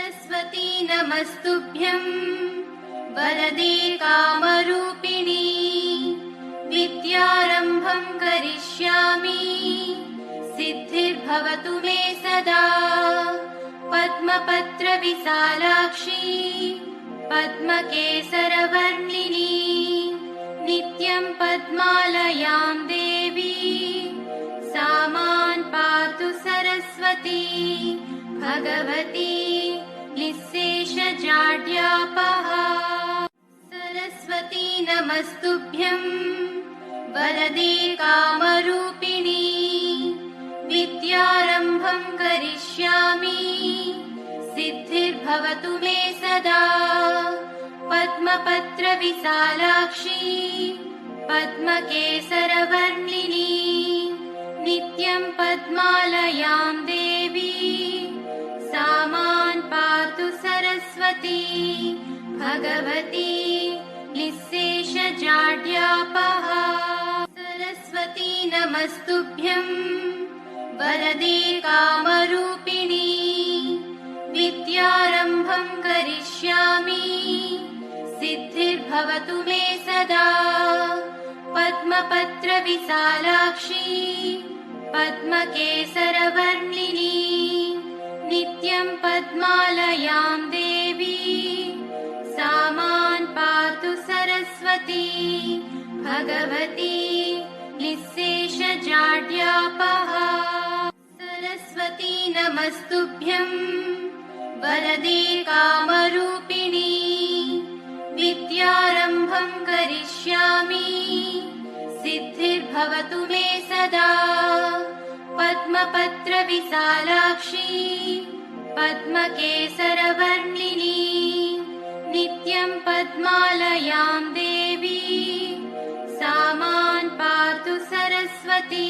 सरस्वती नमस्तुभ्यं वरदे कामरूपिणी विद्यारम्भं करिष्यामि सिद्धिर्भवतु मे सदा। पद्मपत्रविशालाक्षी पद्मकेसरवर्णिनी नित्यं पद्मालयां देवी सा मां पातु सरस्वती भगवती निःशेषजाड्यापहा। सरस्वती नमस्तुभ्यं वरदे कामरूपिणी विद्यारम्भं करिष्यामि सिद्धिर्भवतु मे सदा। पद्मपत्रविशालाक्षी पद्मकेसरवर्णिनी नित्यं पद्मालयां देवी सा मां पातु सरस्वती भगवती निःशेषजाड्यापहा। सरस्वती नमस्तुभ्यं वरदे कामरूपिणी विद्यारम्भं करिष्यामि सिद्धिर्भवतु मे सदा। पद्मपत्रविशालाक्षी पद्मकेसरवर्णिनी नित्यं पद्मालयां देवी सा मां पातु सरस्वती भगवती निःशेषजाड्यापहा। सरस्वती नमस्तुभ्यं वरदे कामरूपिणी विद्यारम्भं करिष्यामि सिद्धिर्भवतु मे सदा। पद्मपत्रविशालाक्षी पद्मकेसरवर्णिनी नित्यं पद्मालयां देवी सा मां पातु सरस्वती।